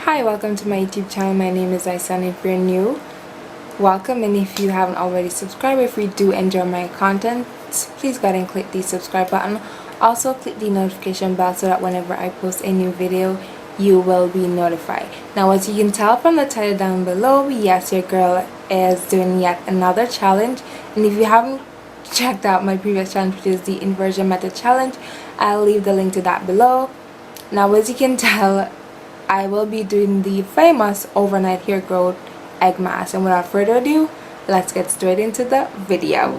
Hi, welcome to my YouTube channel. My name is Aisan. If you're new, welcome, and if you haven't already subscribed, if you do enjoy my content, please go ahead and click the subscribe button. Also click the notification bell so that whenever I post a new video, you will be notified. Now, as you can tell from the title down below, yes, your girl is doing yet another challenge. And if you haven't checked out my previous challenge, which is the inversion method challenge, I'll leave the link to that below. Now, as you can tell, I will be doing the famous overnight hair growth egg mask, and without further ado, let's get straight into the video.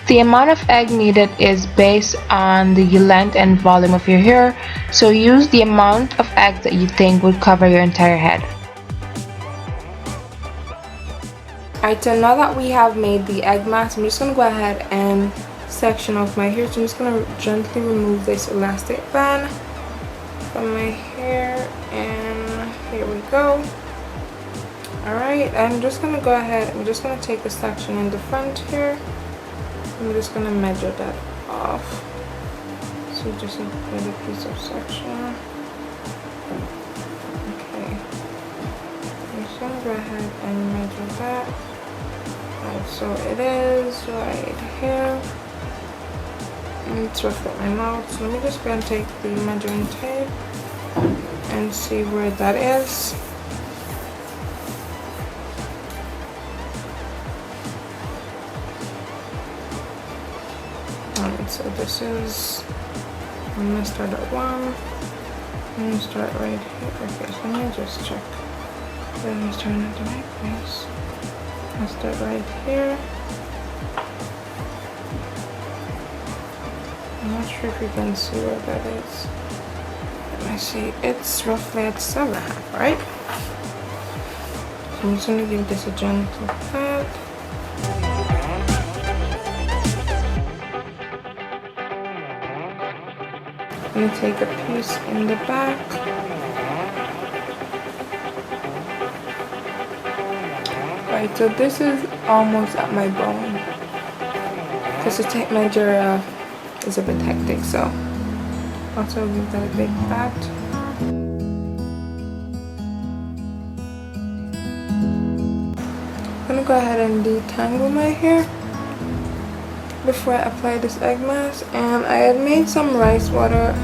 The amount of egg needed is based on the length and volume of your hair, so use the amount of eggs that you think would cover your entire head. Alright, so now that we have made the egg mask, I'm just going to go ahead and section off my hair. So I'm just going to gently remove this elastic band from my hair, and here we go. Alright, I'm just going to go ahead, I'm just going to take the section in the front here. I'm just gonna measure that off. So just a little piece of section. Okay. I'm just gonna go ahead and measure that. Alright, so it is right here. It's rough at my mouth. So let me just go and take the measuring tape and see where that is. So this is, I'm gonna start at 1. I'm gonna start right here. Okay, so let me just check. Let me start at the right place. I'll start right here. I'm not sure if you can see where that is. Let me see. It's roughly at 7.5, right? So I'm just gonna give this a gentle pat. I'm going to take a piece in the back. Right, so this is almost at my bone. Because the tape measure is a bit hectic, so also give that a big pat. I'm going to go ahead and detangle my hair before I apply this egg mask, and I had made some rice water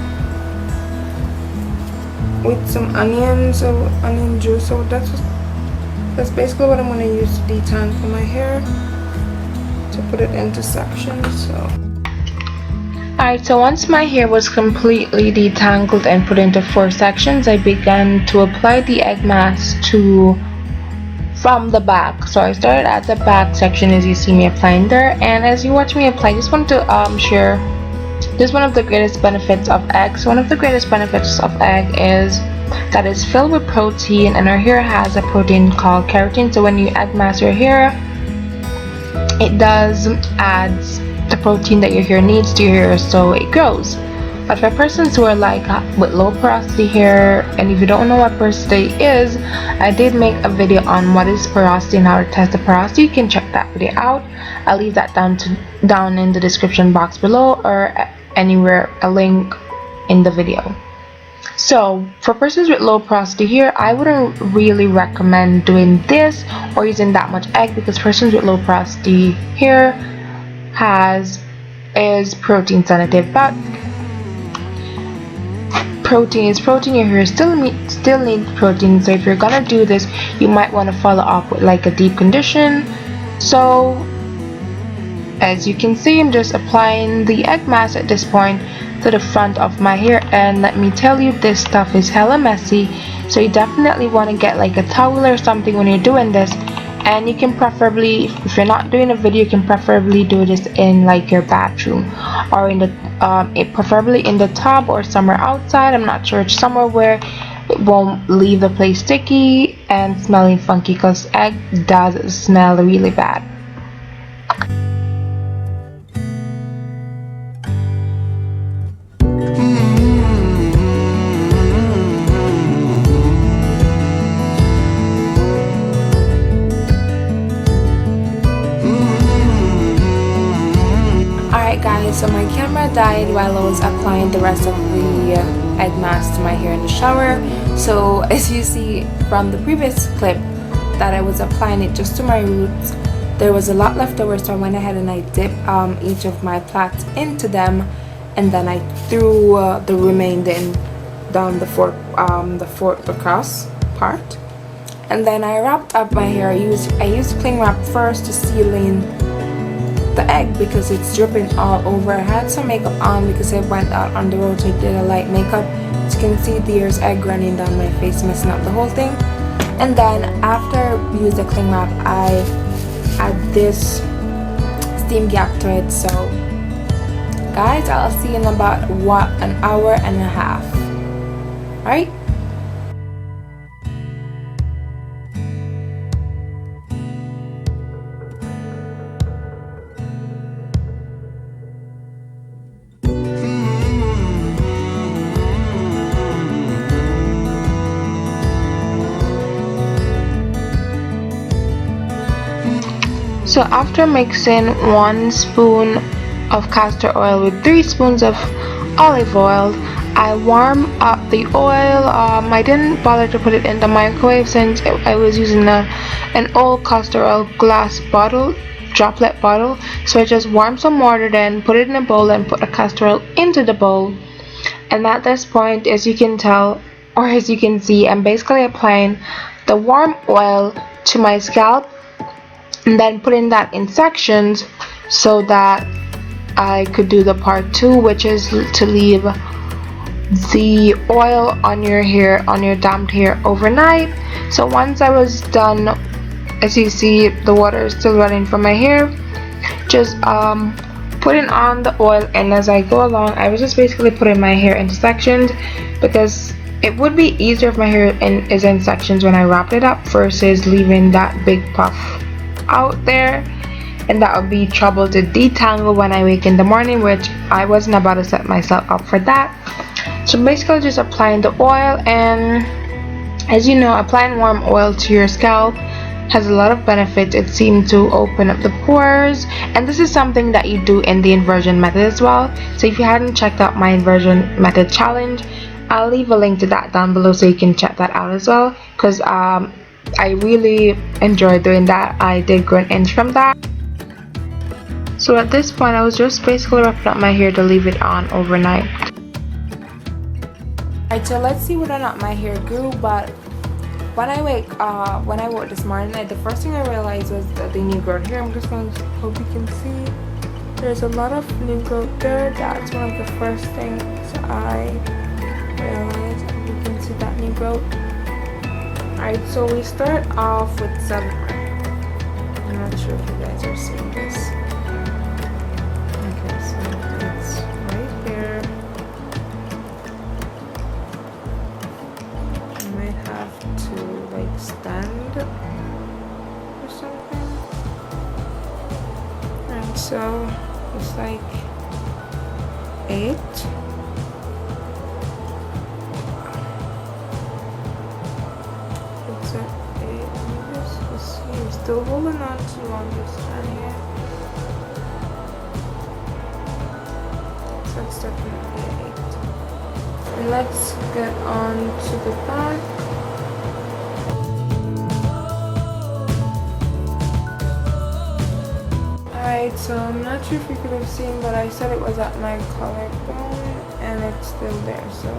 with some onions or onion juice, so that's basically what I'm going to use to detangle my hair, to put it into sections. So alright, so once my hair was completely detangled and put into 4 sections, I began to apply the egg mask from the back. So I started at the back section, as you see me applying there, and as you watch me apply, I just want to share this is one of the greatest benefits of eggs. One of the greatest benefits of egg is that it's filled with protein, and our hair has a protein called keratin. So when you egg mask your hair, it does adds the protein that your hair needs to your hair, so it grows. But for persons who are like with low porosity hair, and if you don't know what porosity is, I did make a video on what is porosity and how to test the porosity. You can check that video out. I'll leave that down in the description box below, or anywhere, a link in the video. So for persons with low porosity hair, I wouldn't really recommend doing this or using that much egg, because persons with low porosity hair is protein sensitive. But protein is protein. Your hair still needs protein, so if you're gonna do this, you might want to follow up with like a deep condition. So as you can see, I'm just applying the egg mask at this point to the front of my hair, and let me tell you, this stuff is hella messy, so you definitely want to get like a towel or something when you're doing this. And you can preferably, if you're not doing a video, you can preferably do this in like your bathroom, or in the preferably in the tub, or somewhere outside. I'm not sure, it's somewhere where it won't leave the place sticky and smelling funky, because egg does smell really bad. Alright guys, so my camera died while I was applying the rest of the egg mask to my hair in the shower. So as you see from the previous clip that I was applying it just to my roots, there was a lot left over, so I went ahead and I dipped each of my plaits into them, and then I threw the remaining down the fork across part, and then I wrapped up my hair. I used cling wrap first to seal in the egg because it's dripping all over. I had some makeup on because I went out on the road, so I did a light makeup. As you can see, there's egg running down my face, messing up the whole thing. And then after I use the cling wrap, I add this steam gap to it. So guys, I'll see you in about an hour and a half. Alright. So after mixing 1 spoon of castor oil with 3 spoons of olive oil, I warm up the oil. I didn't bother to put it in the microwave since I was using an old castor oil glass bottle, droplet bottle. So I just warmed some water, then put it in a bowl and put the castor oil into the bowl. And at this point, as you can tell, or as you can see, I'm basically applying the warm oil to my scalp and then putting that in sections so that I could do the part 2, which is to leave the oil on your hair, on your damped hair, overnight. So once I was done, as you see, the water is still running from my hair, just putting on the oil, and as I go along, I was just basically putting my hair into sections because it would be easier if my hair is in sections when I wrap it up versus leaving that big puff out there, and that would be trouble to detangle when I wake in the morning, which I wasn't about to set myself up for that. So basically just applying the oil, and as you know, applying warm oil to your scalp has a lot of benefits. It seems to open up the pores, and this is something that you do in the inversion method as well. So if you hadn't checked out my inversion method challenge, I'll leave a link to that down below so you can check that out as well, because I really enjoyed doing that. I did grow an inch from that. So at this point, I was just basically wrapping up my hair to leave it on overnight. Alright, so let's see whether or not my hair grew. But when I woke this morning, the first thing I realized was that the new growth hair. I'm just going to hope you can see. There's a lot of new growth there. That's one of the first things I realized. You can see that new growth. Alright, so we start off with some, I'm not sure if you guys are seeing this. Okay, so it's right here. You might have to like stand or something. And so it's like 8. Still holding on too long this time here. So it's definitely 8. And let's get on to the back. Alright, so I'm not sure if you could have seen, but I said it was at my collarbone and it's still there. So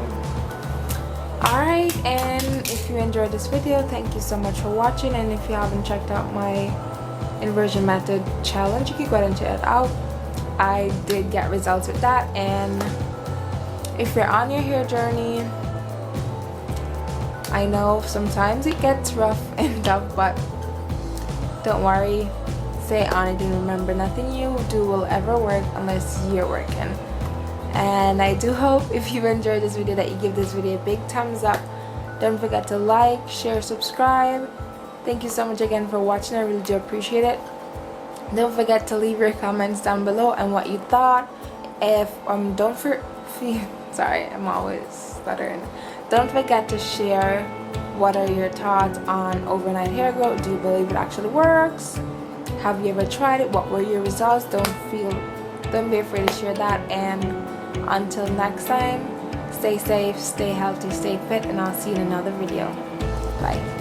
alright, and if you enjoyed this video, thank you so much for watching. And if you haven't checked out my inversion method challenge, you can go ahead and check it out. I did get results with that. And if you're on your hair journey, I know sometimes it gets rough and tough, but don't worry, stay on it, and remember, nothing you do will ever work unless you're working. And I do hope if you enjoyed this video that you give this video a big thumbs up, Don't forget to like, share, subscribe. Thank you so much again for watching. I really do appreciate it. Don't forget to leave your comments down below and what you thought. If sorry, I'm always stuttering. Don't forget to share what are your thoughts on overnight hair growth. Do you believe it actually works? Have you ever tried it? What were your results? Don't be afraid to share that. And until next time, stay safe, stay healthy, stay fit, and I'll see you in another video. Bye.